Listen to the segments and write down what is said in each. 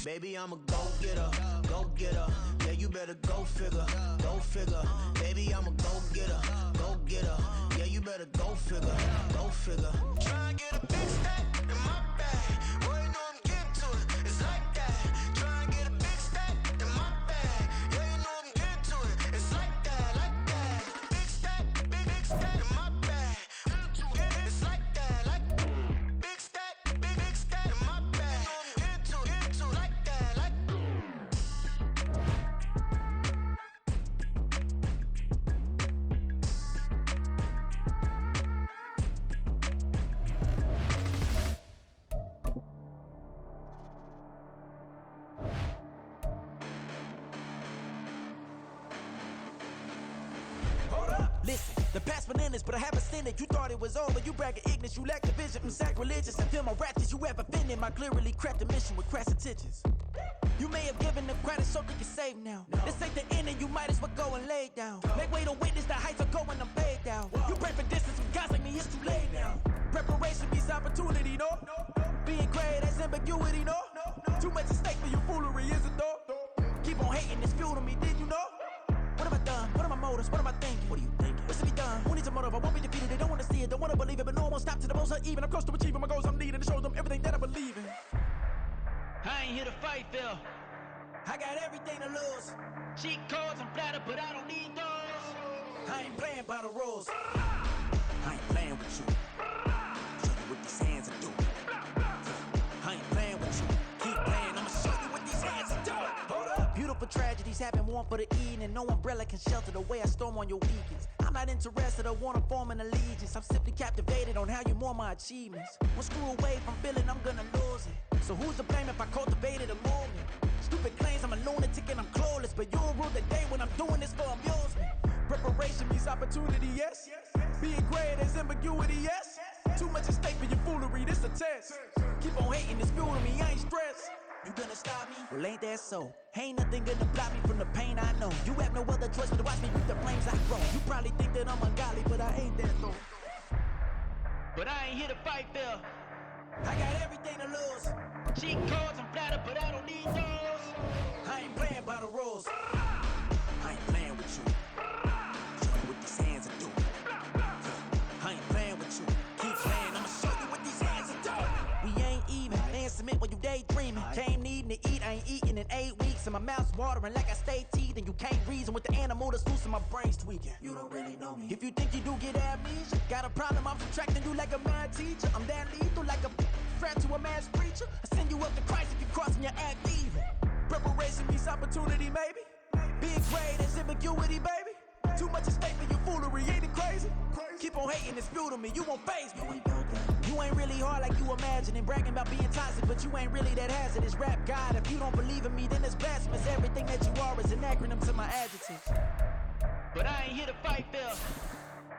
Baby, I'm a go-getter, go-getter. Yeah, you better go figure, go figure. Baby, I'm a go-getter, go-getter. Yeah, you better go figure, go figure. Try and get a big stack in my bag. Boy, you know I'm getting to it. It's like that. Try and get a big stack in my bag. Yeah, you know I'm getting to it. It's like that, like that. Big stack in my bag. It's like that, like big stack in my bag. Get to like that, like. Listen, the past bananas, but I haven't seen it. You thought it was over, you bragging ignorance, you lack the vision. I'm sacrilegious, I feel my ratchets, you ever offended. My clearly crafted mission with crass intentions. You may have given the credit so they can save now. This ain't the end and you might as well go and lay down. Make way to witness the heights are going, I'm paid down. You pray for distance with guys like me, it's too late now. Preparation means opportunity, no? Being great, that's ambiguity, no? Too much at stake for your foolery, is it though? Keep on hating, it's fuel to me, did you know? What have I done? What are my motives? What am I thinking? What are you thinking? What's to be done? Who needs a motive? I won't be defeated. They don't want to see it, don't want to believe it, but no one won't stop to the most uneven. I'm close to achieving my goals. I'm needing to show them everything that I believe in. I ain't here to fight, Phil. I got everything to lose. Cheat codes, I'm flattered, but I don't need those. I ain't playing by the rules. I ain't playing with you. Show you what these hands are doing. I ain't playing with you. Keep playing, I'ma show you what these hands are doing. Hold up. Beautiful tragedies happen, one for the eating, and no umbrella can shelter the way I storm on your weekends. I'm not interested, I wanna form an allegiance. I'm simply captivated on how you mourn my achievements. One screw away from feeling I'm gonna lose it. So who's to blame if I cultivated a movement? Stupid claims I'm a lunatic and I'm clueless, but you'll rule the day when I'm doing this for amusement. Preparation means opportunity, yes. Being great is ambiguity, yes. Too much at stake for your foolery, this a test. Keep on hating, it's fuel to me, I ain't stressed. You gonna stop me? Well, ain't that so? Ain't nothing gonna block me from the pain I know. You have no other choice but to watch me reap the flames I grow. You probably think that I'm ungodly, but I ain't that though. But I ain't here to fight, Phil. I got everything to lose. Cheat codes, I'm flattered, but I don't need those. I ain't playing by the rules. I ain't playing with you. Show you what these hands are doing. I ain't playing with you. Keep playing, I'ma show you what these hands are doing. We ain't even. They ain't submit when you daydreaming. Came needing to eat, I ain't eating in 8 weeks. And my mouth's watering like I stay teething. You can't reason with the animal that's loose and my brain's tweaking. You don't really know me. If you think you do get amnesia, got a problem, I'm subtracting you like a mad teacher. I'm that lethal like a threat to a mass preacher. I send you up to Christ if you crossing your act evil. Preparation means opportunity, maybe. Being great is ambiguity, baby. Too much at stake for your foolery, ain't it crazy? Keep on hating, it's fuel to me, you won't faze me. You ain't really hard like you imagine and bragging about being toxic, but you ain't really that hazardous. Rap God, if you don't believe in me, then it's blasphemous. Everything that you are is an acronym to my adjectives. But I ain't here to fight, Phil.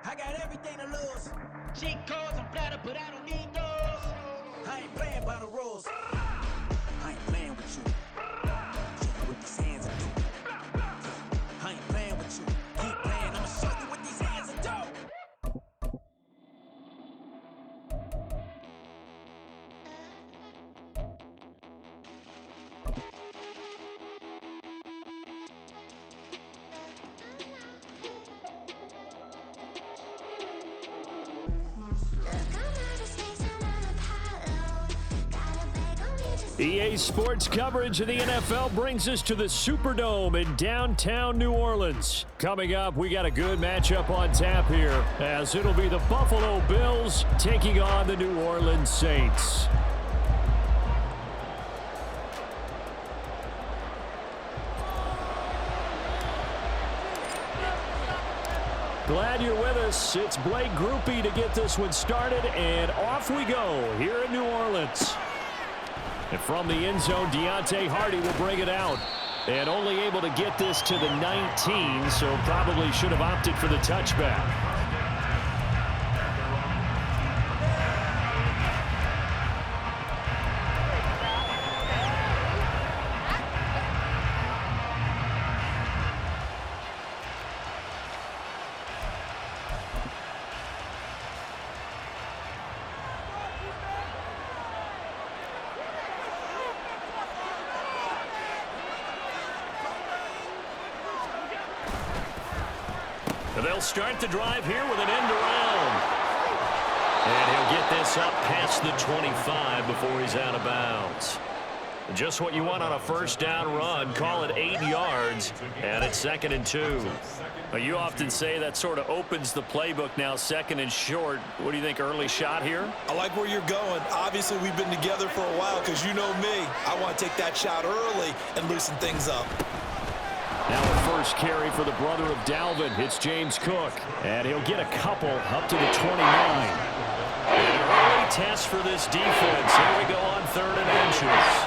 I got everything to lose. Cheat codes, I'm flattered, but I don't need those. I ain't playing by the rules. I ain't playing with you. Show you what these hands are doing. I ain't playing with you. Keep playing, I'ma show you what these hands are doing. EA Sports coverage of the NFL brings us to the Superdome in downtown New Orleans. Coming up, we got a good matchup on tap here, as it'll be the Buffalo Bills taking on the New Orleans Saints. Glad you're with us. It's Blake Groupie to get this one started, and off we go here in New Orleans. And from the end zone, Deontay Hardy will bring it out. And only able to get this to the 19, so probably should have opted for the touchback. they'll start the drive here with an end around. And he'll get this up past the 25 before he's out of bounds. Just what you want on a first down run. Call it 8 yards, and it's 2nd and 2. Well, you often say that sort of opens the playbook now, 2nd and short. What do you think, early shot here? I like where you're going. Obviously, we've been together for a while because you know me. I want to take that shot early and loosen things up. Now a first carry for the brother of Dalvin. It's James Cook, and he'll get a couple up to the 29. An early test for this defense. Here we go on 3rd and inches.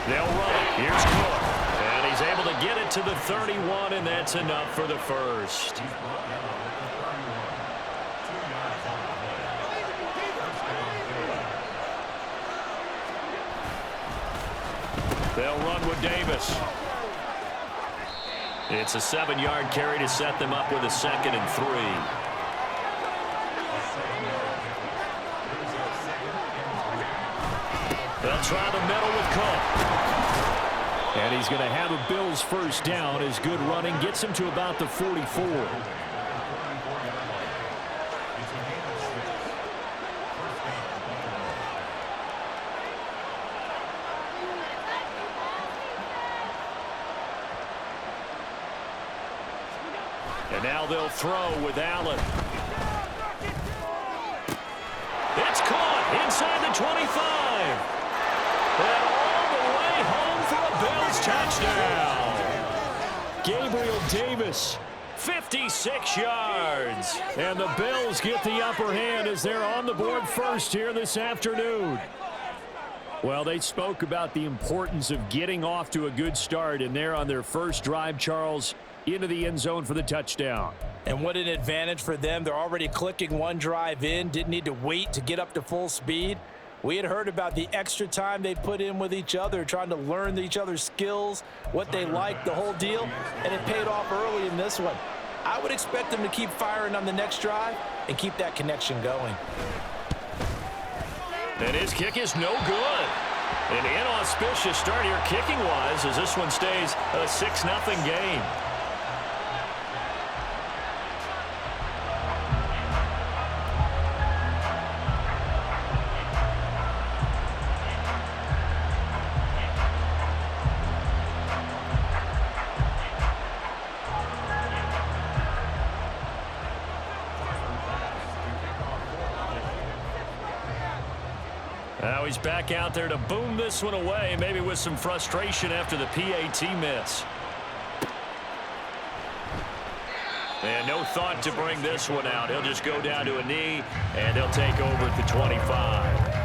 They'll run it. Here's Cook. And he's able to get it to the 31, and that's enough for the first. They'll run with Davis. It's a 7-yard carry to set them up with a 2nd and 3. They'll try the middle with Cook. And he's going to have a Bills first down as good running gets him to about the 44. And now they'll throw with Allen. It's caught inside the 25. And all the way home for a Bills touchdown. Gabriel Davis, 56 yards. And the Bills get the upper hand as they're on the board first here this afternoon. Well, they spoke about the importance of getting off to a good start, and they're on their first drive, Charles, into the end zone for the touchdown. And what an advantage for them. They're already clicking one drive in, didn't need to wait to get up to full speed. We had heard about the extra time they put in with each other, trying to learn each other's skills, what they like, the whole deal, and it paid off early in this one. I would expect them to keep firing on the next drive and keep that connection going. And his kick is no good. An inauspicious start here kicking-wise as this one stays a 6-0 game. Now he's back out there to boom this one away, maybe with some frustration after the PAT miss. And no thought to bring this one out. He'll just go down to a knee, and they'll take over at the 25.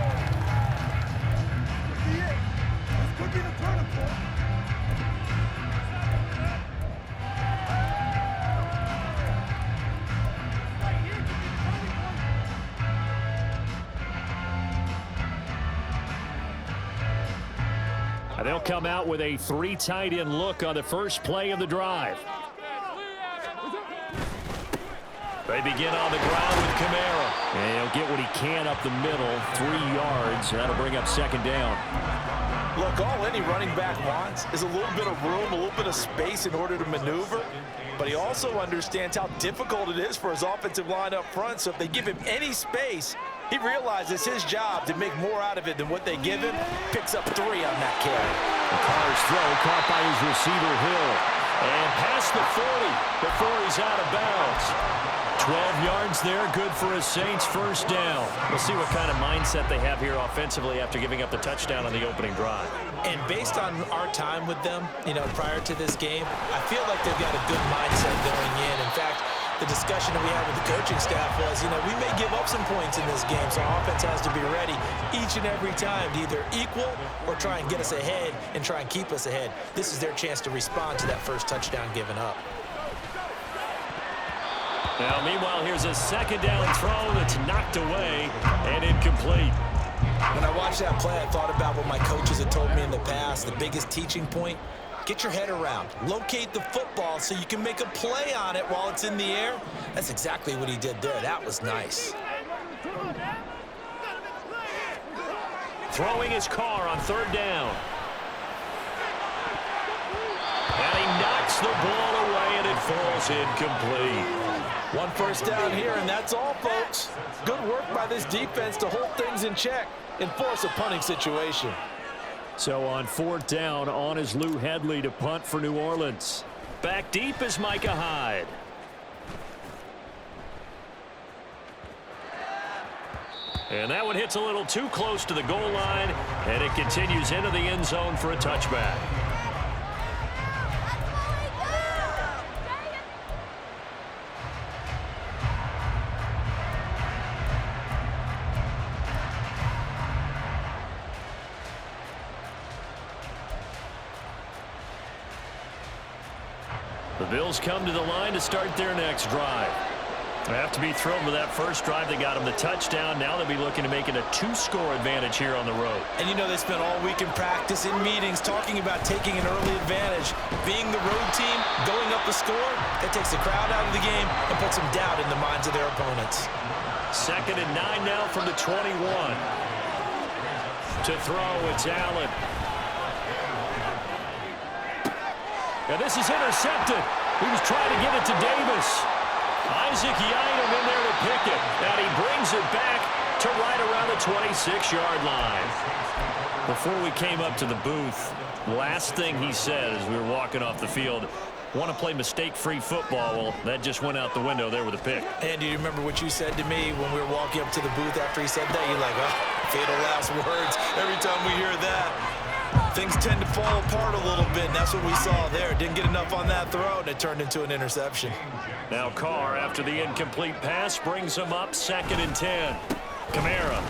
They'll come out with a 3 tight end look on the first play of the drive. They begin on the ground with Kamara. And he'll get what he can up the middle, 3 yards. That'll bring up 2nd down. Look, all any running back wants is a little bit of room, a little bit of space in order to maneuver. But he also understands how difficult it is for his offensive line up front. So if they give him any space, he realizes his job to make more out of it than what they give him. Picks up 3 on that carry. The Carr's throw caught by his receiver, Hill. And past the 40 before he's out of bounds. 12 yards there, good for a Saints first down. We'll see what kind of mindset they have here offensively after giving up the touchdown on the opening drive. And based on our time with them, prior to this game, I feel like they've got a good mindset going in. In fact, the discussion that we had with the coaching staff was, we may give up some points in this game, so our offense has to be ready each and every time to either equal or try and get us ahead and try and keep us ahead. This is their chance to respond to that first touchdown given up. Now, meanwhile, here's a 2nd down throw that's knocked away and incomplete. When I watched that play, I thought about what my coaches had told me in the past. The biggest teaching point, get your head around. Locate the football so you can make a play on it while it's in the air. That's exactly what he did there. That was nice. Throwing his car on 3rd down. And he knocks Knocks the ball away, and it falls incomplete. One first down here, and that's all, folks. Good work by this defense to hold things in check and force a punting situation. So on 4th down, on is Lou Hedley to punt for New Orleans. Back deep is Micah Hyde. And that one hits a little too close to the goal line, and it continues into the end zone for a touchback. The Bills come to the line to start their next drive. They have to be thrilled with that first drive. They got them the touchdown. Now they'll be looking to make it a 2-score advantage here on the road. And you know they spent all week in practice, in meetings, talking about taking an early advantage. Being the road team, going up the score, that takes the crowd out of the game and puts some doubt in the minds of their opponents. 2nd and 9 now from the 21. To throw, it's Allen. And this is intercepted. He was trying to get it to Davis. Isaac Yiadom in there to pick it. And he brings it back to right around the 26-yard line. Before we came up to the booth, last thing he said as we were walking off the field, want to play mistake-free football. Well, that just went out the window there with a pick. And do you remember what you said to me when we were walking up to the booth after he said that? You're like, oh, fatal last words. Every time we hear that, things tend to fall apart a little bit, and that's what we saw there. Didn't get enough on that throw, and it turned into an interception. Now Carr, after the incomplete pass, brings him up 2nd and 10. Kamara.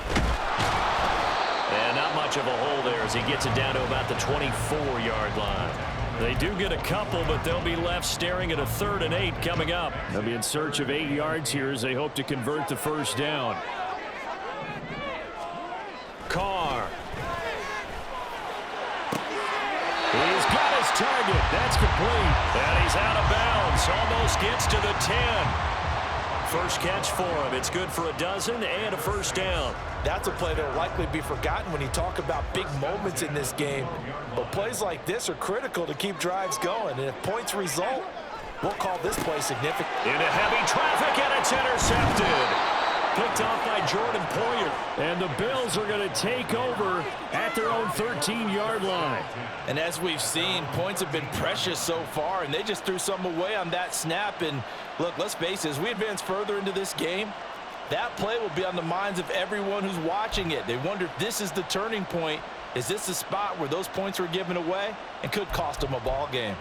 And not much of a hole there as he gets it down to about the 24-yard line. They do get a couple, but they'll be left staring at a 3rd and 8 coming up. They'll be in search of 8 yards here as they hope to convert the first down. Carr. He's got his target. That's complete. And he's out of bounds. Almost gets to the 10. First catch for him. It's good for a dozen and a first down. That's a play that will likely be forgotten when you talk about big moments in this game. But plays like this are critical to keep drives going. And if points result, we'll call this play significant. Into heavy traffic, and it's intercepted. Picked off by Jordan Poyer. And the Bills are going to take over at their own 13-yard line. And as we've seen, points have been precious so far, and they just threw some away on that snap. And look, let's face it, as we advance further into this game, that play will be on the minds of everyone who's watching it. They wonder if this is the turning point. Is this the spot where those points were given away and could cost them a ball game?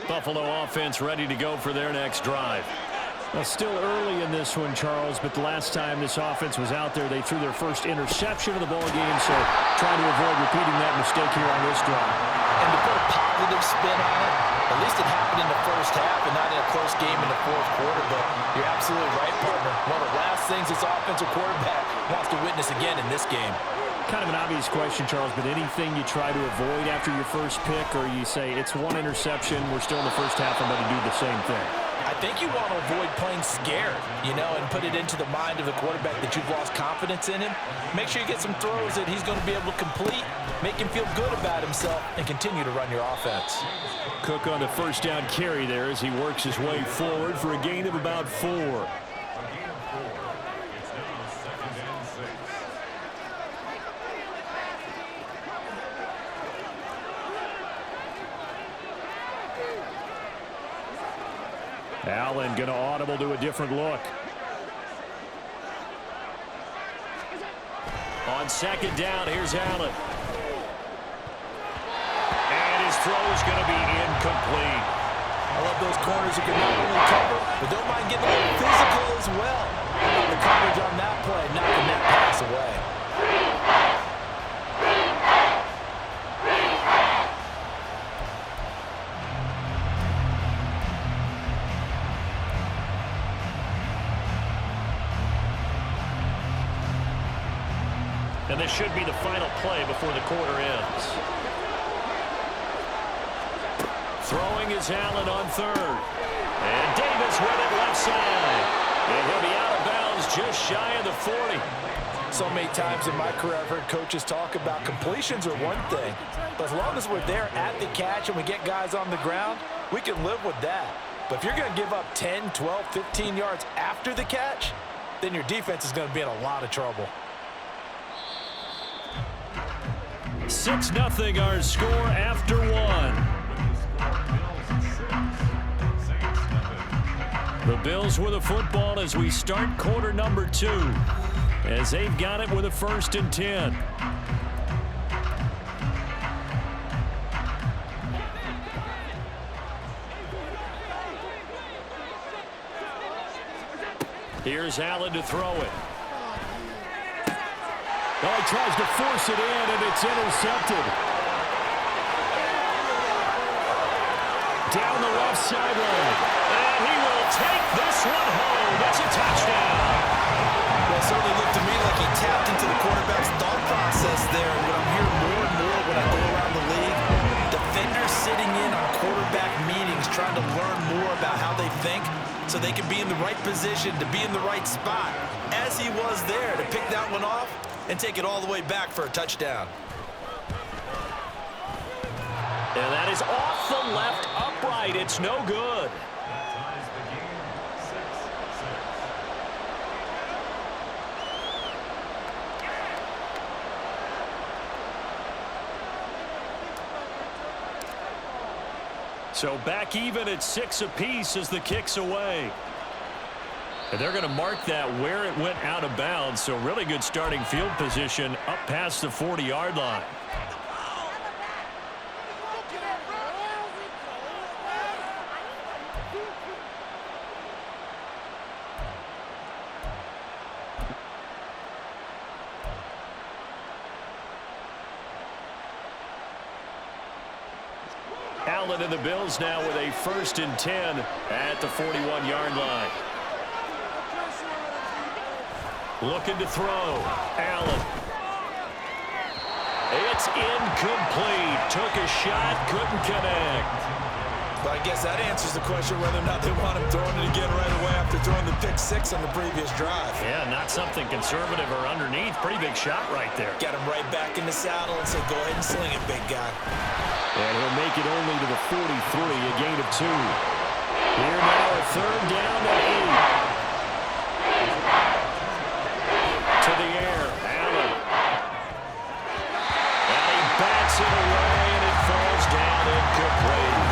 Buffalo offense ready to go for their next drive. Well, still early in this one, Charles, but the last time this offense was out there, they threw their first interception of the ball game, so trying to avoid repeating that mistake here on this drive. And to put a positive spin on it, at least it happened in the first half and not in a close game in the 4th quarter, but you're absolutely right, partner. One of the last things this offensive quarterback wants to witness again in this game. Kind of an obvious question, Charles, but anything you try to avoid after your first pick, or you say it's one interception, we're still in the first half, I'm going to do the same thing? I think you want to avoid playing scared, and put it into the mind of the quarterback that you've lost confidence in him. Make sure you get some throws that he's going to be able to complete, make him feel good about himself, and continue to run your offense. Cook on the first down carry there as he works his way forward for a gain of about 4. Allen going to audible to a different look. On 2nd down, here's Allen. And his throw is going to be incomplete. I love those corners who can not only cover, but don't mind getting a little physical as well. How about the coverage on that play, knocking that pass away. And this should be the final play before the quarter ends. Throwing is Allen on 3rd. And Davis with it left side. And he'll be out of bounds just shy of the 40. So many times in my career I've heard coaches talk about completions are one thing, but as long as we're there at the catch and we get guys on the ground, we can live with that. But if you're going to give up 10, 12, 15 yards after the catch, then your defense is going to be in a lot of trouble. 6-0 our score after one. The Bills with the football as we start quarter number 2. As they've got it with a 1st and 10. Here's Allen to throw it. Oh, he tries to force it in, and it's intercepted. Down the left sideline. And he will take this one home. It's a touchdown. Well, it certainly looked to me like he tapped into the quarterback's thought process there. And what I'm hearing more and more when I go around the league, defenders sitting in on quarterback meetings trying to learn more about how they think so they can be in the right position, to be in the right spot, as he was there to pick that one off and take it all the way back for a touchdown. And that is off the left upright. It's no good. So back even at 6 apiece as the kick's away. And they're going to mark that where it went out of bounds. So really good starting field position up past the 40-yard line. Allen and the Bills now with a 1st and 10 at the 41-yard line. Looking to throw. Allen. It's incomplete. Took a shot, couldn't connect. But I guess that answers the question whether or not they want him throwing it again right away after throwing the pick 6 on the previous drive. Yeah, not something conservative or underneath. Pretty big shot right there. Got him right back in the saddle and said, go ahead and sling it, big guy. And he'll make it only to the 43, a gain of 2. Here now a 3rd down and 8. To the air, Allen. And he bats it away, and it falls down incomplete.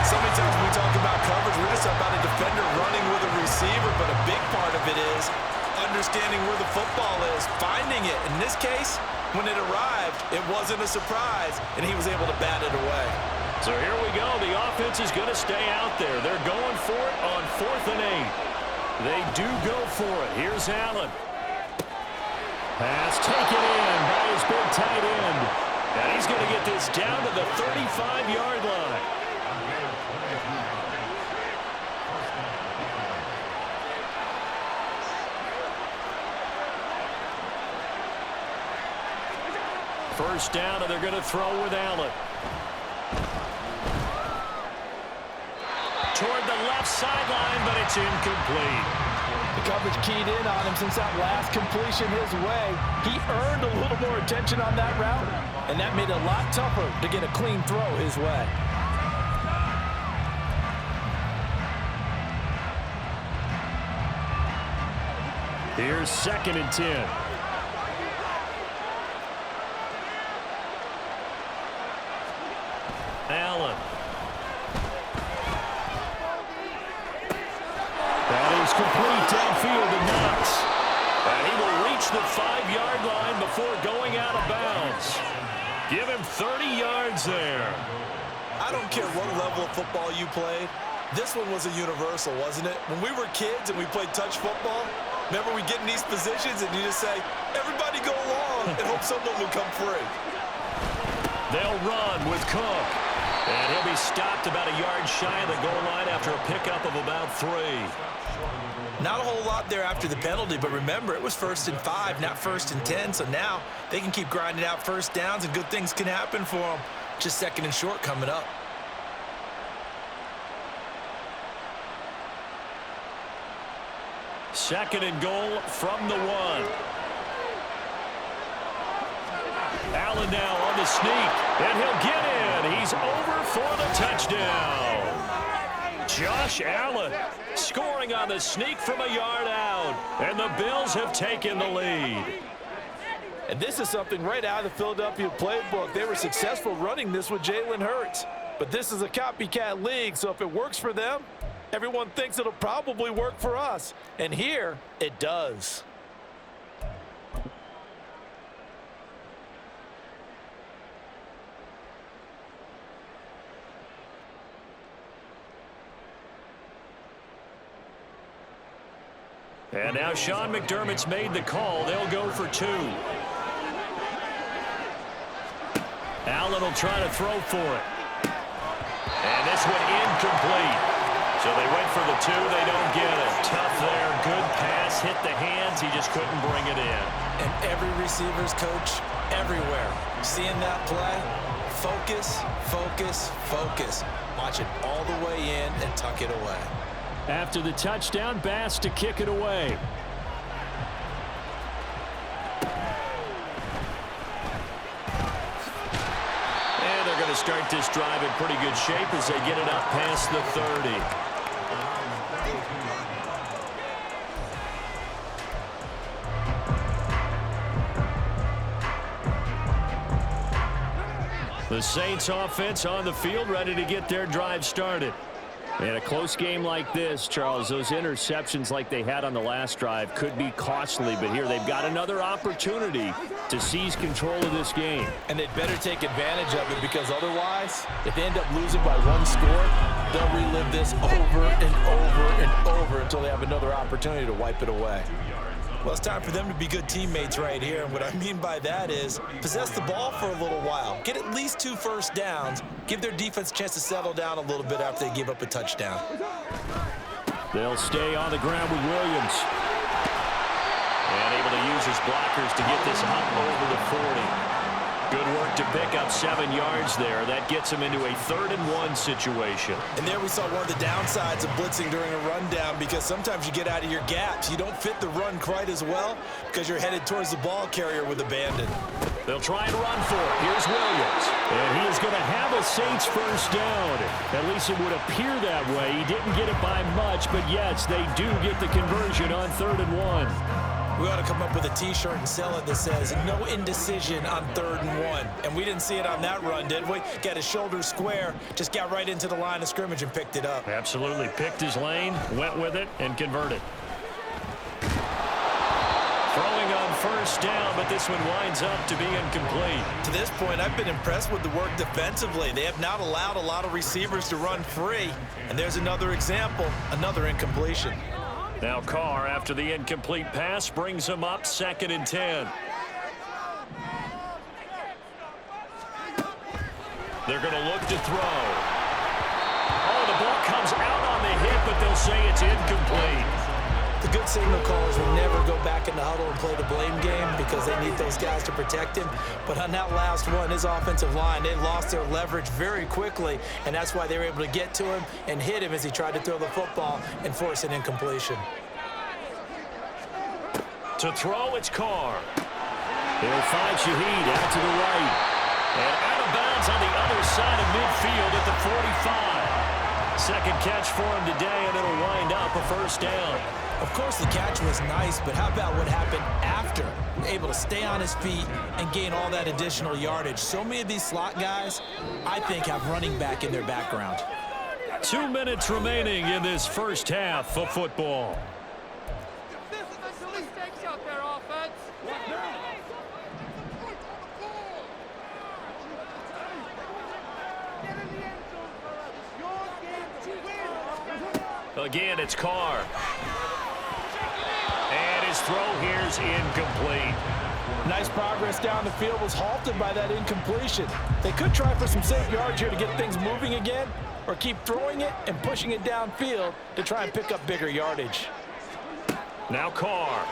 So many times when we talk about coverage, we're just about a defender running with a receiver, but a big part of it is understanding where the football is, finding it. In this case, when it arrived, it wasn't a surprise, and he was able to bat it away. So here we go. The offense is going to stay out there. They're going for it on 4th and 8. They do go for it. Here's Allen. Pass taken in by his big tight end. And he's going to get this down to the 35-yard line. First down, and they're going to throw with Allen. Toward the left sideline, but it's incomplete. The coverage keyed in on him since that last completion his way. He earned a little more attention on that route, and that made it a lot tougher to get a clean throw his way. Here's 2nd and 10. Allen. That is complete downfield to Knox. And he will reach the 5-yard line before going out of bounds. Give him 30 yards there. I don't care what level of football you played. This one was a universal, wasn't it? When we were kids and we played touch football, remember we get in these positions and you just say, everybody go along and hope someone will come free. They'll run with Cook. And he'll be stopped about a yard shy of the goal line after a pickup of about 3. Not a whole lot there after the penalty, but remember, it was 1st and 5, not 1st and 10, so now they can keep grinding out first downs and good things can happen for them. Just 2nd and short coming up. Second and goal from the 1. Allen now on the sneak, and he'll get in. He's over for the touchdown. Josh Allen scoring on the sneak from a yard out, and the Bills have taken the lead. And this is something right out of the Philadelphia playbook. They were successful running this with Jalen Hurts. But this is a copycat league, so if it works for them, everyone thinks it'll probably work for us. And here, it does. And now Sean McDermott's made the call. They'll go for 2. Allen will try to throw for it. And this one incomplete. So they went for the 2. They don't get it. Tough there. Good pass. Hit the hands. He just couldn't bring it in. And every receiver's coach everywhere. Seeing that play, focus, focus, focus. Watch it all the way in and tuck it away. After the touchdown, Bass to kick it away. And they're going to start this drive in pretty good shape as they get it up past the 30. The Saints offense on the field, ready to get their drive started. In a close game like this, Charles, those interceptions like they had on the last drive could be costly, but here they've got another opportunity to seize control of this game. And they'd better take advantage of it, because otherwise, if they end up losing by 1 score, they'll relive this over and over and over until they have another opportunity to wipe it away. Well, it's time for them to be good teammates right here. And what I mean by that is possess the ball for a little while. Get at least 2 first downs. Give their defense a chance to settle down a little bit after they give up a touchdown. They'll stay on the ground with Williams. And able to use his blockers to get this up over the 40. Good work to pick up 7 yards there. That gets him into a 3rd and 1 situation. And there we saw one of the downsides of blitzing during a rundown, because sometimes you get out of your gaps. You don't fit the run quite as well because you're headed towards the ball carrier with abandon. They'll try and run for it. Here's Williams. And he is going to have a Saints first down. At least it would appear that way. He didn't get it by much, but yes, they do get the conversion on 3rd and 1. We ought to come up with a T-shirt and sell it that says, no indecision on 3rd and 1. And we didn't see it on that run, did we? Got his shoulders square, just got right into the line of scrimmage and picked it up. Absolutely. Picked his lane, went with it, and converted. Throwing on first down, but this one winds up to be incomplete. To this point, I've been impressed with the work defensively. They have not allowed a lot of receivers to run free. And there's another example, another incompletion. Now Carr, after the incomplete pass, brings him up 2nd and 10. They're going to look to throw. Oh, the ball comes out on the hit, but they'll say it's incomplete. The good signal callers will never go back in the huddle and play the blame game because they need those guys to protect him. But on that last one, his offensive line, they lost their leverage very quickly, and that's why they were able to get to him and hit him as he tried to throw the football and force an incompletion. To throw, it's Carr. He'll find Shaheed out to the right. And out of bounds on the other side of midfield at the 45. Second catch for him today, and it'll wind up a first down. Of course, the catch was nice, but how about what happened after? Able to stay on his feet and gain all that additional yardage. So many of these slot guys, I think, have running back in their background. 2 minutes remaining in this first half of football. Again, it's Carr. And his throw here's incomplete. Nice progress down the field was halted by that incompletion. They could try for some safe yards here to get things moving again, or keep throwing it and pushing it downfield to try and pick up bigger yardage. Now Carr.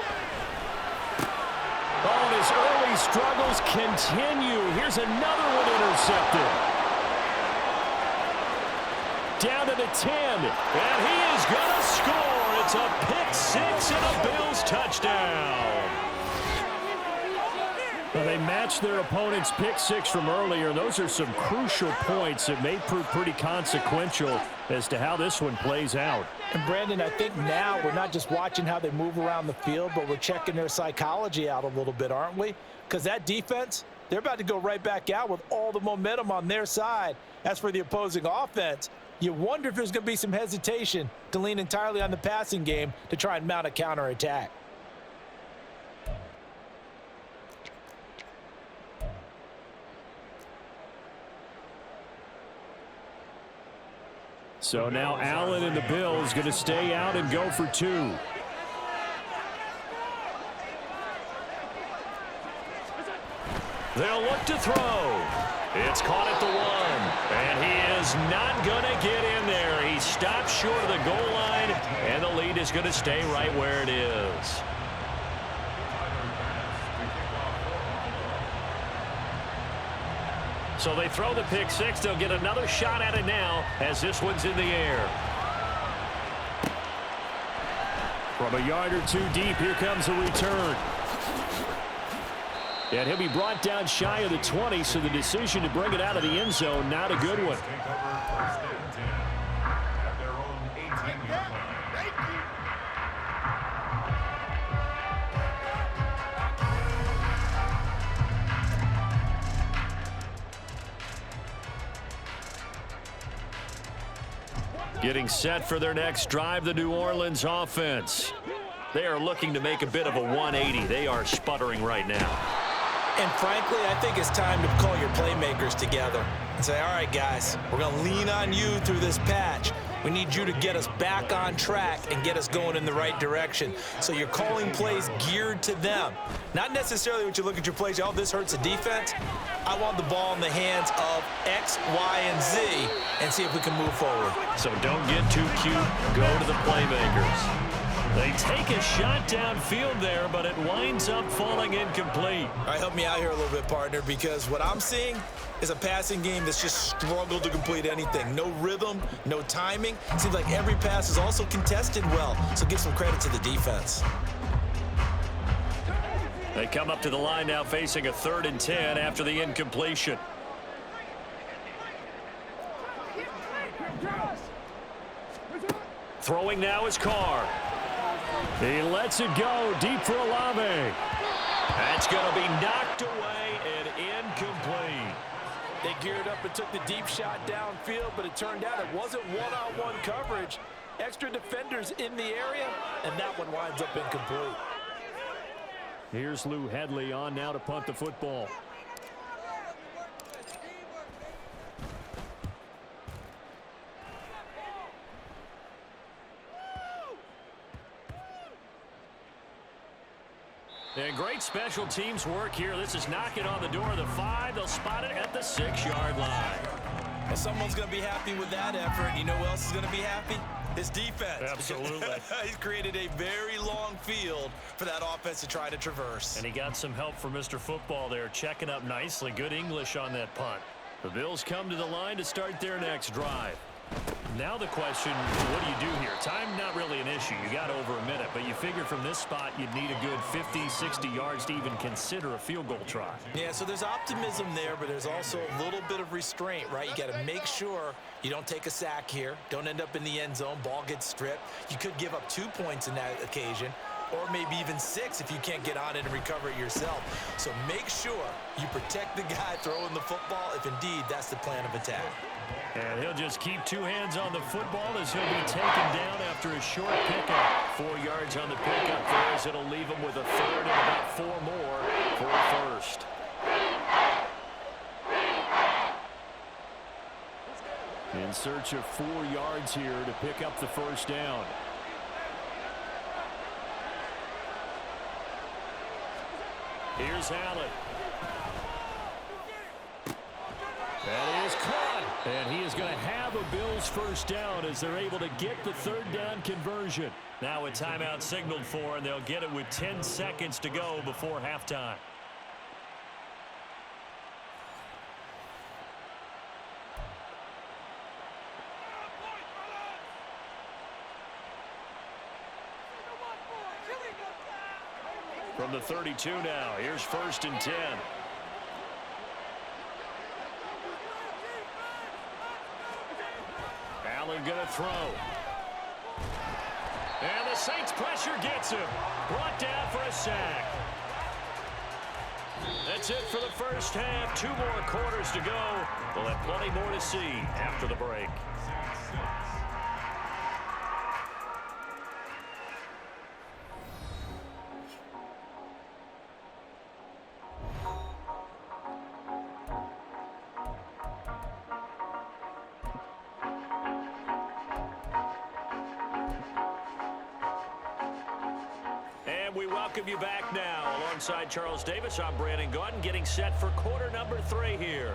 Oh, and his early struggles continue. Here's another one intercepted. Down to the 10, and he is going to score. It's a pick 6 and a Bills touchdown. Well, they matched their opponent's pick six from earlier. Those are some crucial points that may prove pretty consequential as to how this one plays out. And, Brandon, I think now we're not just watching how they move around the field, but we're checking their psychology out a little bit, aren't we? Because that defense, they're about to go right back out with all the momentum on their side. As for the opposing offense, you wonder if there's going to be some hesitation to lean entirely on the passing game to try and mount a counterattack. So now Allen and the Bills going to stay out and go for two. They'll look to throw. It's caught at the 1, and he is not going to get in there. He stopped short of the goal line, and the lead is going to stay right where it is. So they throw the pick six. They'll get another shot at it now as this one's in the air. From a yard or two deep, here comes a return. And he'll be brought down shy of the 20, so the decision to bring it out of the end zone, not a good one. Getting set for their next drive, the New Orleans offense. They are looking to make a bit of a 180. They are sputtering right now. And frankly, I think it's time to call your playmakers together and say, all right, guys, we're going to lean on you through this patch. We need you to get us back on track and get us going in the right direction. So you're calling plays geared to them. Not necessarily what you look at your plays, oh, this hurts the defense. I want the ball in the hands of X, Y, and Z and see if we can move forward. So don't get too cute. Go to the playmakers. They take a shot downfield there, but it winds up falling incomplete. All right, help me out here a little bit, partner, because what I'm seeing is a passing game that's just struggled to complete anything. No rhythm, no timing. Seems like every pass is also contested well, so give some credit to the defense. They come up to the line now facing a 3rd and 10 after the incompletion. Throwing now is Carr. He lets it go deep for Olave. That's going to be knocked away and incomplete. They geared up and took the deep shot downfield, but it turned out it wasn't one-on-one coverage. Extra defenders in the area, and that one winds up incomplete. Here's Lou Hedley on now to punt the football. And great special teams work here. This is knocking on the door of the 5. They'll spot it at the 6-yard line. Well, someone's going to be happy with that effort. You know who else is going to be happy? His defense. Absolutely. He's created a very long field for that offense to try to traverse. And he got some help from Mr. Football there, checking up nicely. Good English on that punt. The Bills come to the line to start their next drive. Now the question, what do you do here? Time not really an issue. You got over a minute, but you figure from this spot you'd need a good 50, 60 yards to even consider a field goal try. Yeah, so there's optimism there, but there's also a little bit of restraint, right? You got to make sure you don't take a sack here, don't end up in the end zone, ball gets stripped. You could give up 2 points in that occasion, or maybe even 6 if you can't get on it and recover it yourself. So make sure you protect the guy throwing the football if indeed that's the plan of attack. And he'll just keep 2 hands on the football as he'll be taken down after a short pickup. 4 yards on the pickup there as it'll leave him with a 3rd and about 4 more for a 1st. In search of 4 yards here to pick up the 1st down. Here's Allen. That is caught. And he is going to have a Bills 1st down as they're able to get the 3rd down conversion. Now a timeout signaled for, and they'll get it with 10 seconds to go before halftime. From From the 32 now, here's 1st and 10. Allen going to throw. And the Saints pressure gets him. Brought down for a sack. That's it for the first half. 2 more quarters to go. We'll have plenty more to see after the break. We welcome you back now. Alongside Charles Davis, I'm Brandon Gaudin, getting set for quarter number 3 here.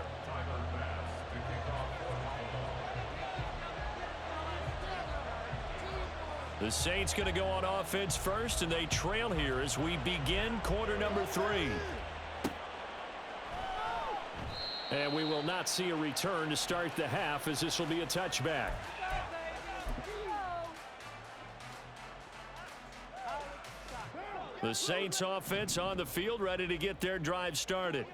The Saints going to go on offense first, and they trail here as we begin quarter number 3. And we will not see a return to start the half, as this will be a touchback. The Saints offense on the field, ready to get their drive started.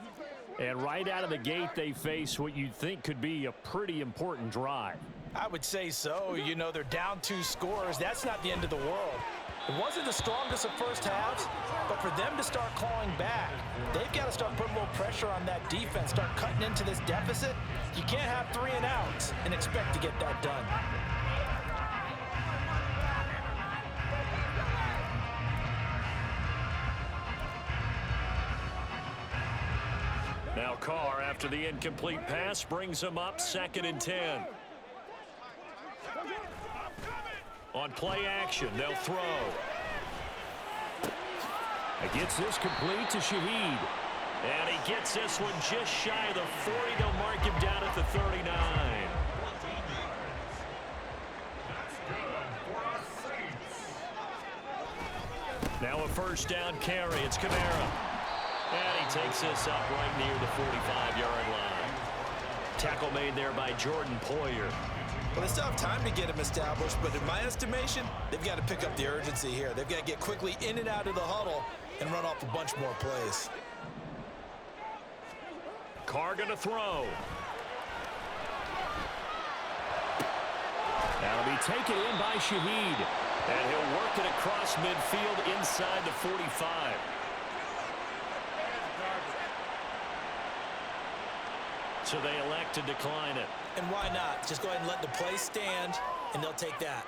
And right out of the gate, they face what you'd think could be a pretty important drive. I would say so. You know, they're down 2 scores. That's not the end of the world. It wasn't the strongest of first halves, but for them to start clawing back, they've got to start putting a little pressure on that defense, start cutting into this deficit. You can't have 3 and outs and expect to get that done. Now Carr, after the incomplete pass, brings him up 2nd and 10. On play action, they'll throw. He gets this complete to Shaheed. And he gets this one just shy of the 40. They'll mark him down at the 39. Now a first down carry. It's Kamara. And he takes this up right near the 45-yard line. Tackle made there by Jordan Poyer. Well, they still have time to get him established, but in my estimation, they've got to pick up the urgency here. They've got to get quickly in and out of the huddle and run off a bunch more plays. Carr going to throw. That'll be taken in by Shaheed. And he'll work it across midfield inside the 45. So they elect to decline it. And why not? Just go ahead and let the play stand, and they'll take that.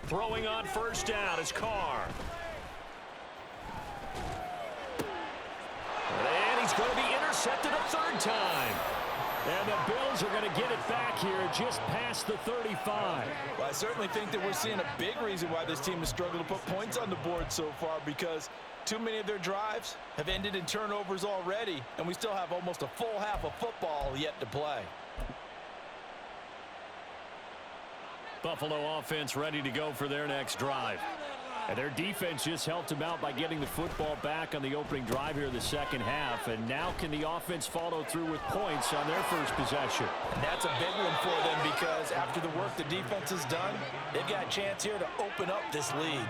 Throwing on first down is Carr. And he's going to be intercepted a 3rd time. And the Bills are going to get it back here just past the 35. Well, I certainly think that we're seeing a big reason why this team has struggled to put points on the board so far, because too many of their drives have ended in turnovers already, and we still have almost a full half of football yet to play. Buffalo offense ready to go for their next drive. And their defense just helped them out by getting the football back on the opening drive here in the second half. And now can the offense follow through with points on their first possession? And that's a big one for them, because after the work the defense has done, they've got a chance here to open up this lead.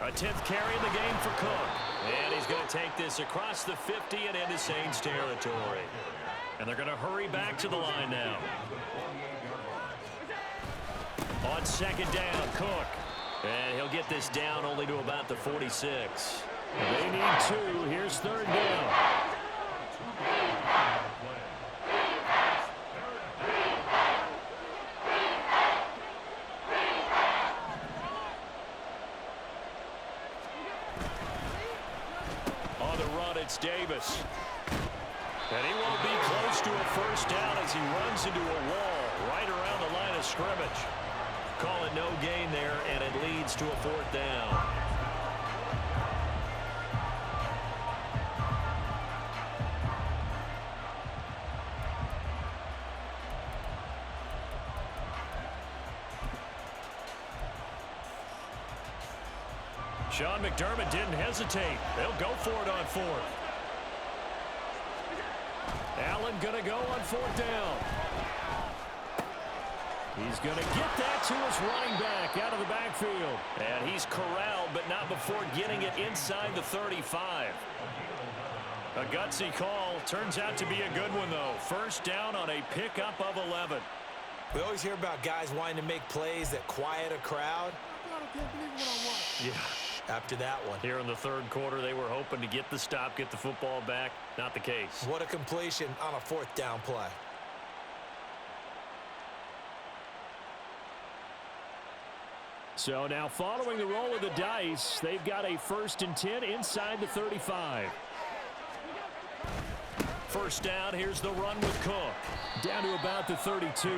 A 10th carry in the game for Cook. And he's going to take this across the 50 and into Saints territory. And they're going to hurry back to the line now. On 2nd down, Cook. And he'll get this down only to about the 46. They need 2. Here's 3rd down. On the run, it's Davis. And he won't be close to a first down as he runs into a wall right around the line of scrimmage. Call it no gain there, and it leads to a 4th down. Sean McDermott didn't hesitate. They'll go for it on fourth. Allen going to go on fourth down. He's going to get that to his running back out of the backfield. And he's corralled, but not before getting it inside the 35. A gutsy call. Turns out to be a good one, though. First down on a pickup of 11. We always hear about guys wanting to make plays that quiet a crowd. Yeah. After that one. Here in the third quarter, they were hoping to get the stop, get the football back. Not the case. What a completion on a fourth down play. So now following the roll of the dice, they've got a 1st and 10 inside the 35. First down, here's the run with Cook. Down to about the 32.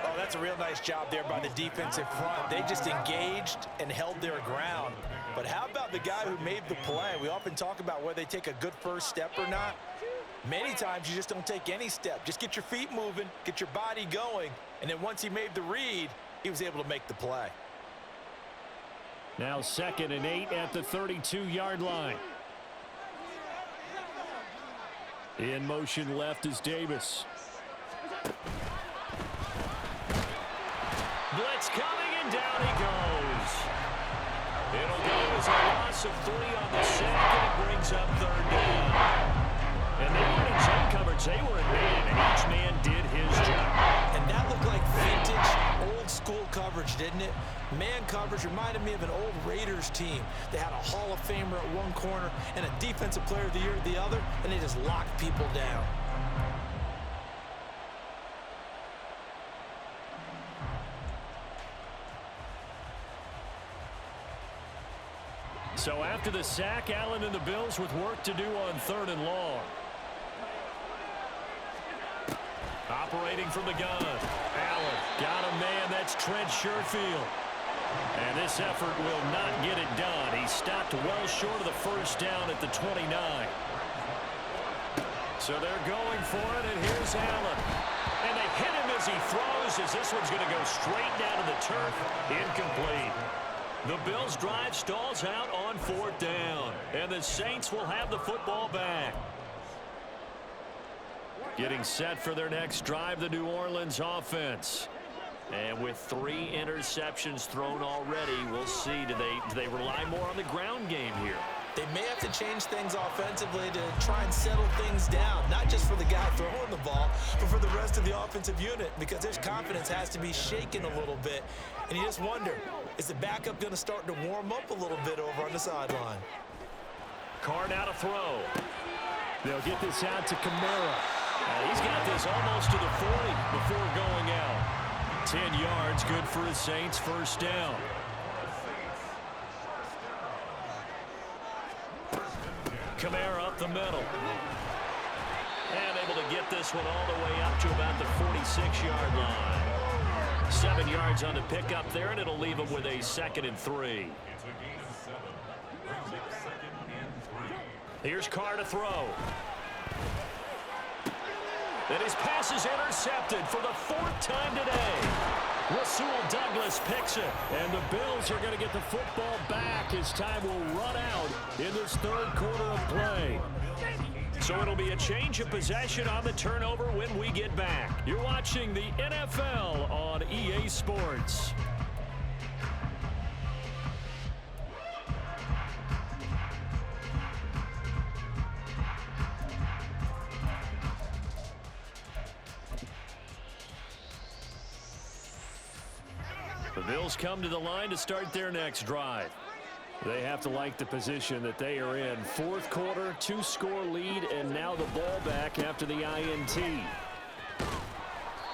Oh, that's a real nice job there by the defensive front. They just engaged and held their ground. But how about the guy who made the play? We often talk about whether they take a good first step or not. Many times you just don't take any step. Just get your feet moving, get your body going, and then once he made the read, he was able to make the play. Now 2nd and 8 at the 32-yard line. In motion left is Davis. Blitz coming, and down he goes. It'll go as a loss of 3 on the sack, and it brings up 3rd down. And they weren't in zone coverage. They were in man, and each man did his job. And that looked like vintage, old-school coverage, didn't it? Man coverage reminded me of an old Raiders team. They had a Hall of Famer at one corner and a Defensive Player of the Year at the other, and they just locked people down. So after the sack, Allen and the Bills with work to do on 3rd and long. Operating from the gun. Allen got a man. That's Trent Sherfield. And this effort will not get it done. He stopped well short of the first down at the 29. So they're going for it, and here's Allen. And they hit him as he throws, as this one's going to go straight down to the turf. Incomplete. The Bills' drive stalls out on 4th down. And the Saints will have the football back. Getting set for their next drive, the New Orleans offense. And with 3 interceptions thrown already, we'll see. Do they rely more on the ground game here? They may have to change things offensively to try and settle things down, not just for the guy throwing the ball, but for the rest of the offensive unit, because his confidence has to be shaken a little bit. And you just wonder, is the backup going to start to warm up a little bit over on the sideline? Card out a throw. They'll get this out to Kamara. He's got this almost to the 40 before going out. 10 yards, good for his Saints, first down. Kamara up the middle. And able to get this one all the way up to about the 46-yard line. 7 yards on the pickup there, and it'll leave him with a 2nd and 3. Here's Carr to throw. And his pass is intercepted for the 4th time today. Rasul Douglas picks it. And the Bills are going to get the football back as time will run out in this 3rd quarter of play. So it'll be a change of possession on the turnover when we get back. You're watching the NFL on EA Sports. The Bills come to the line to start their next drive. They have to like the position that they are in. 4th quarter, 2-score lead, and now the ball back after the INT.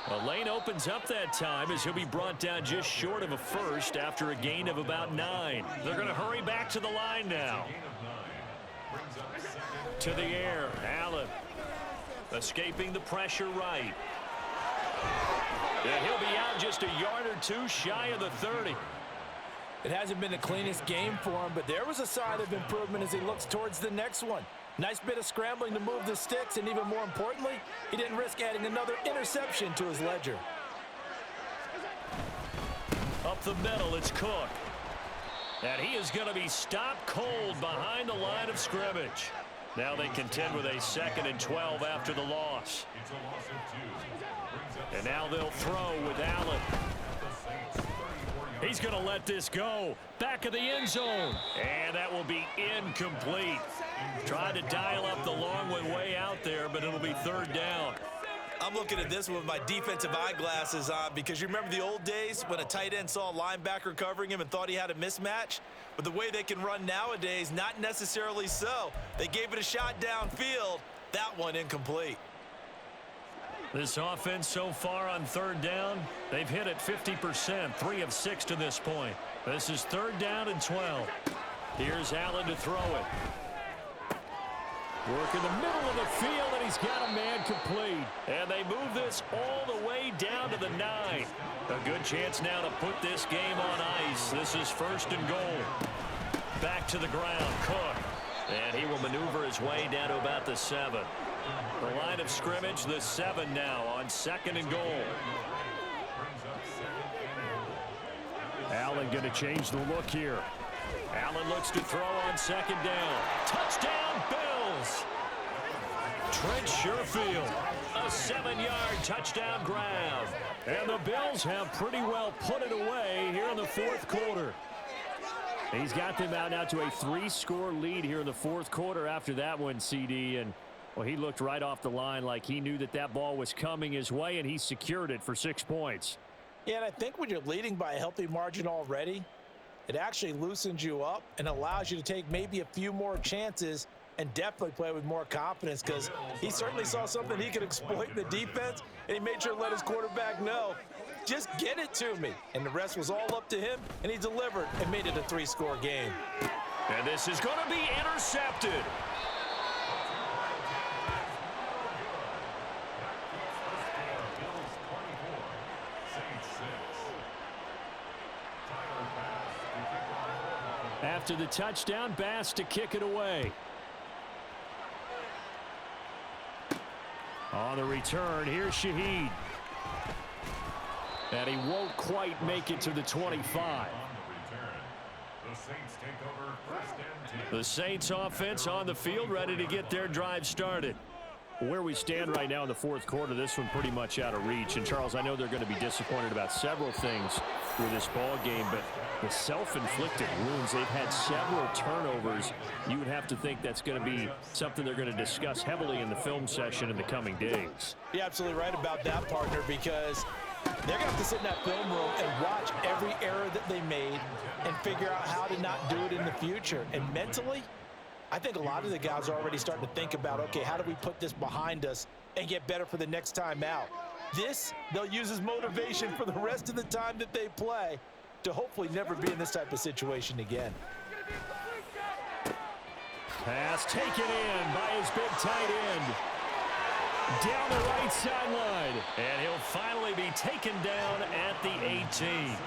A lane opens up that time as he'll be brought down just short of a first after a gain of about 9. They're going to hurry back to the line now. To the air, Allen. Escaping the pressure right. And he'll be out just a yard or 2 shy of the 30. It hasn't been the cleanest game for him, but there was a sign of improvement as he looks towards the next one. Nice bit of scrambling to move the sticks, and even more importantly, he didn't risk adding another interception to his ledger. Up the middle, it's Cook. And he is going to be stopped cold behind the line of scrimmage. Now they contend with a 2nd and 12 after the loss. And now they'll throw with Allen. He's going to let this go. Back of the end zone. And that will be incomplete. Tried to dial up the long one way out there, but it'll be 3rd down. I'm looking at this with my defensive eyeglasses on because you remember the old days when a tight end saw a linebacker covering him and thought he had a mismatch? But the way they can run nowadays, not necessarily so. They gave it a shot downfield. That one incomplete. This offense so far on 3rd down, they've hit it 50%, 3 of 6 to this point. This is 3rd down and 12. Here's Allen to throw it. Work in the middle of the field, and he's got a man complete. And they move this all the way down to the 9. A good chance now to put this game on ice. This is 1st and goal. Back to the ground, Cook. And he will maneuver his way down to about the 7. The line of scrimmage, the 7 now on 2nd and goal. Allen going to change the look here. Allen looks to throw on 2nd down. Touchdown, Bills! Trent Sherfield, a 7-yard touchdown grab. And the Bills have pretty well put it away here in the 4th quarter. He's got them out now to a 3-score lead here in the 4th quarter after that one, CD. And, well, he looked right off the line like he knew that that ball was coming his way, and he secured it for 6 points. Yeah, and I think when you're leading by a healthy margin already, it actually loosens you up and allows you to take maybe a few more chances and definitely play with more confidence because he certainly saw something he could exploit in the defense, and he made sure to let his quarterback know, just get it to me. And the rest was all up to him, and he delivered and made it a 3-score game. And this is going to be intercepted. After the touchdown, Bass to kick it away. On the return, here's Shaheed. And he won't quite make it to the 25. The Saints offense on the field, ready to get their drive started. Where we stand right now in the 4th quarter, this one pretty much out of reach. And, Charles, I know they're going to be disappointed about several things with this ball game, but the self-inflicted wounds, they've had several turnovers. You would have to think that's going to be something they're going to discuss heavily in the film session in the coming days. You're absolutely right about that, partner, because they're going to have to sit in that film room and watch every error that they made and figure out how to not do it in the future. And mentally, I think a lot of the guys are already starting to think about, okay, how do we put this behind us and get better for the next time out? This, they'll use as motivation for the rest of the time that they play to hopefully never be in this type of situation again. Pass taken in by his big tight end. Down the right sideline. And he'll finally be taken down at the 18.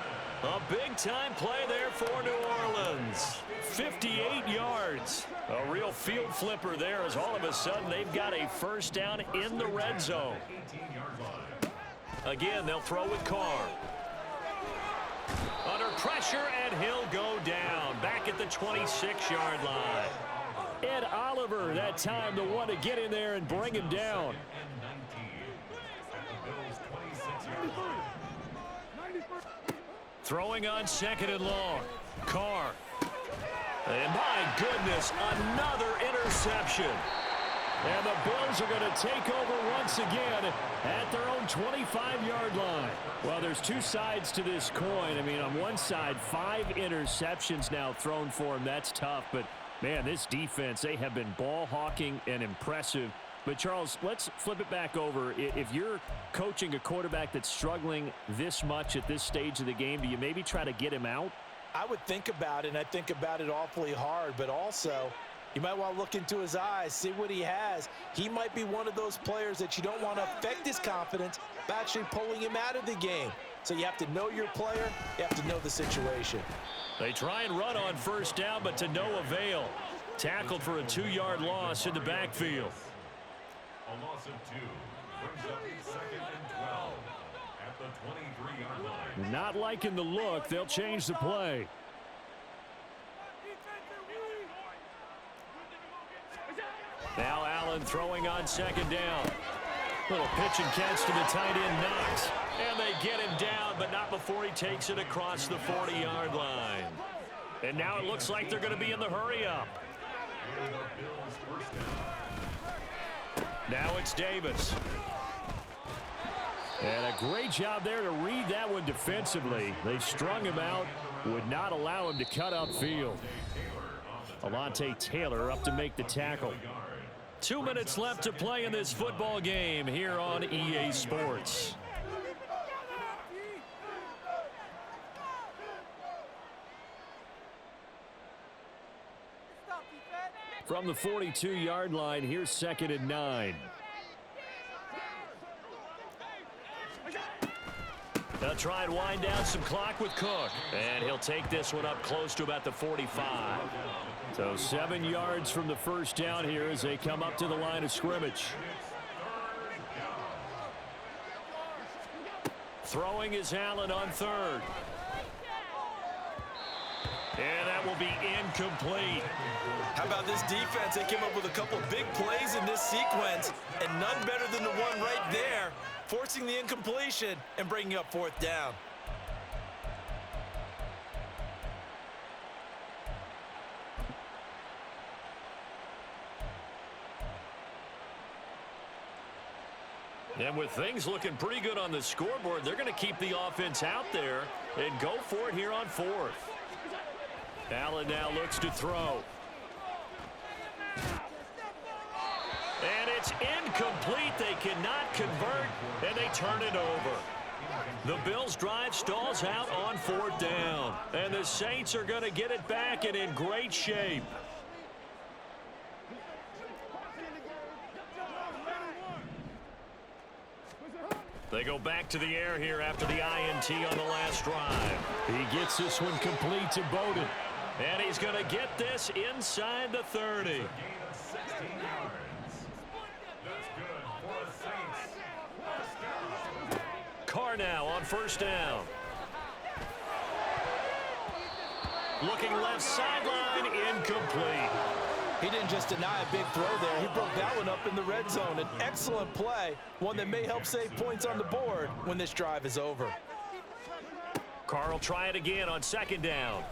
A big-time play there for New Orleans. 58 yards. A real field flipper there as all of a sudden they've got a 1st down in the red zone. Again, they'll throw with Carr. Under pressure, and he'll go down. Back at the 26-yard line. Ed Oliver, that time, the one to get in there and bring him down. Throwing on 2nd and long. Carr. And my goodness, another interception. And the Bills are going to take over once again at their own 25-yard line. Well, there's 2 sides to this coin. I mean, on one side, 5 interceptions now thrown for them. That's tough. But, man, this defense, they have been ball hawking and impressive. But, Charles, let's flip it back over. If you're coaching a quarterback that's struggling this much at this stage of the game, do you maybe try to get him out? I would think about it, and I think about it awfully hard, but also you might want to look into his eyes, see what he has. He might be one of those players that you don't want to affect his confidence by actually pulling him out of the game. So you have to know your player. You have to know the situation. They try and run on 1st down, but to no avail. Tackled for a 2-yard loss in the backfield. A loss of 2 brings up 2nd and 12 at the 23-yard line. Not liking the look. They'll change the play. Allen throwing on second down. Little pitch and catch to the tight end, Knox. And they get him down, but not before he takes it across the 40-yard line. And now it looks like they're going to be in the hurry-up. Now it's Davis. And a great job there to read that one defensively. They strung him out, would not allow him to cut upfield. Alontae Taylor up to make the tackle. 2 minutes left to play in this football game here on EA Sports. From the 42-yard line, here's 2nd and 9. They'll try and wind down some clock with Cook. And he'll take this one up close to about the 45. So 7 yards from the first down here as they come up to the line of scrimmage. Throwing is Allen on 3rd. And that will be incomplete. How about this defense? They came up with a couple big plays in this sequence, and none better than the one right there, forcing the incompletion and bringing up 4th down. And with things looking pretty good on the scoreboard, they're going to keep the offense out there and go for it here on 4th. Allen now looks to throw. And it's incomplete. They cannot convert, and they turn it over. The Bills' drive stalls out on 4th down. And the Saints are going to get it back and in great shape. They go back to the air here after the INT on the last drive. He gets this one complete to Bowden. And he's going to get this inside the 30. Carr now on 1st down. Looking left sideline, incomplete. He didn't just deny a big throw there. He broke that one up in the red zone. An excellent play, one that may help save points on the board when this drive is over. Carr will try it again on 2nd down.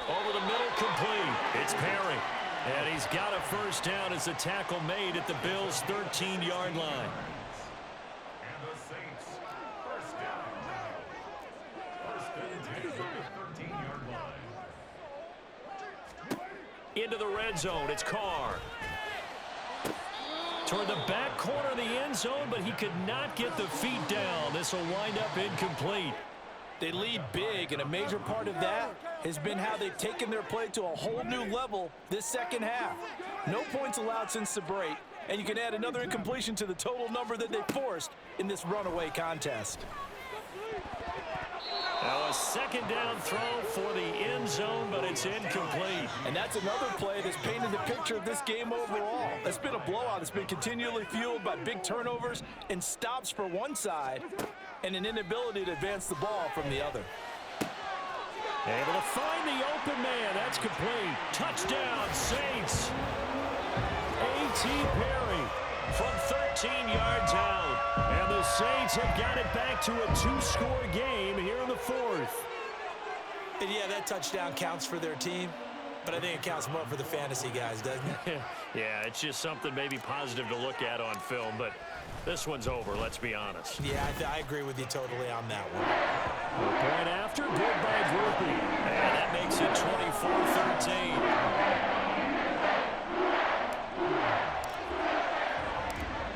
Over the middle, complete. It's Perry. And he's got a 1st down as the tackle made at the Bills' 13-yard line. And the Saints, 1st down. 1st and 10 from the 13-yard line. Into the red zone, it's Carr. Toward the back corner of the end zone, but he could not get the feet down. This will wind up incomplete. They lead big, and a major part of that has been how they've taken their play to a whole new level this second half. No points allowed since the break, and you can add another incompletion to the total number that they forced in this runaway contest. Now a 2nd down throw for the end zone, but it's incomplete. And that's another play that's painted the picture of this game overall. It's been a blowout. It's been continually fueled by big turnovers and stops for one side and an inability to advance the ball from the other. Able to find the open man. That's complete. Touchdown, Saints. A.T. Perry from 13 yards out. And the Saints have got it back to a 2-score game here in the 4th. And yeah, that touchdown counts for their team, but I think it counts more for the fantasy guys, doesn't it? Yeah, it's just something maybe positive to look at on film, but this one's over, let's be honest. Yeah, I agree with you totally on that one. Point after, good by Groupie. And that makes it 24-13.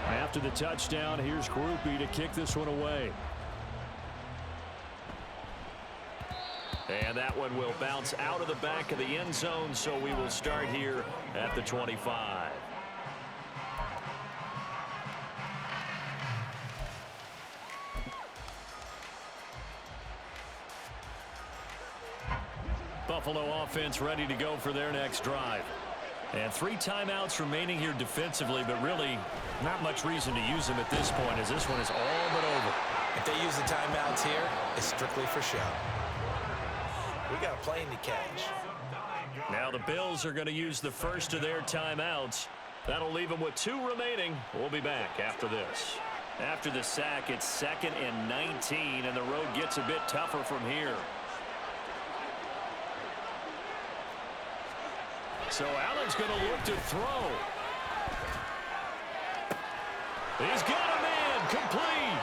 After the touchdown, here's Groupie to kick this one away. And that one will bounce out of the back of the end zone, so we will start here at the 25. Buffalo offense ready to go for their next drive. And 3 timeouts remaining here defensively, but really not much reason to use them at this point, as this one is all but over. If they use the timeouts here, it's strictly for show. We got a plane to catch. Now the Bills are going to use the first of their timeouts. That'll leave him with 2 remaining. We'll be back after this. After the sack, it's 2nd and 19, and the road gets a bit tougher from here. So Allen's going to look to throw. He's got a man complete.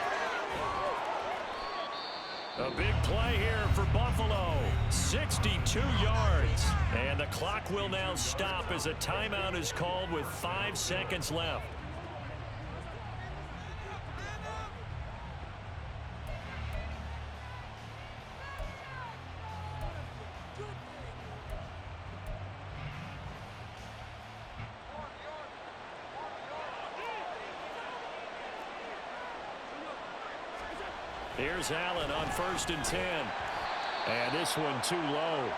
A big play here for Buffalo. 62 yards. And the clock will now stop as a timeout is called with 5 seconds left. Here's Allen on 1st and 10. And this one too low.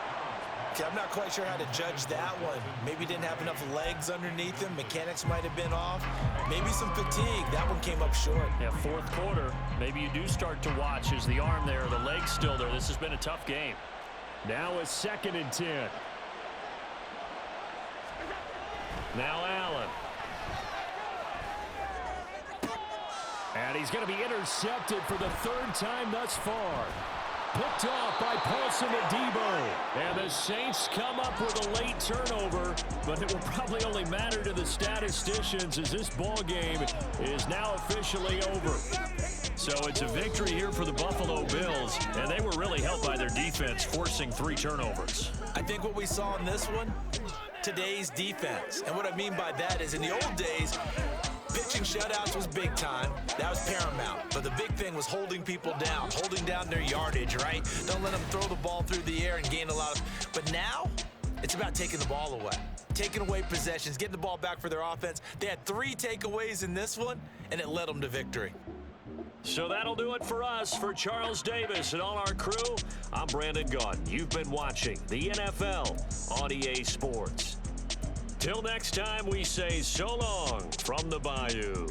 Okay, I'm not quite sure how to judge that one. Maybe didn't have enough legs underneath him. Mechanics might have been off. Maybe some fatigue. That one came up short. Yeah, 4th quarter. Maybe you do start to watch as the arm there, the leg's still there. This has been a tough game. Now a 2nd and 10. Now Allen. And he's going to be intercepted for the 3rd time thus far. Picked off by Paulson Adebo. And the Saints come up with a late turnover, but it will probably only matter to the statisticians as this ball game is now officially over. So it's a victory here for the Buffalo Bills, and they were really helped by their defense, forcing 3 turnovers. I think what we saw in this one, today's defense. And what I mean by that is in the old days, pitching shutouts was big time. That was paramount. But the big thing was holding people down, holding down their yardage, right? Don't let them throw the ball through the air and gain a lot of... But now, it's about taking the ball away. Taking away possessions, getting the ball back for their offense. They had 3 takeaways in this one, and it led them to victory. So that'll do it for us. For Charles Davis and all our crew, I'm Brandon Gunn. You've been watching the NFL on EA Sports. Till next time, we say so long from the Bayou.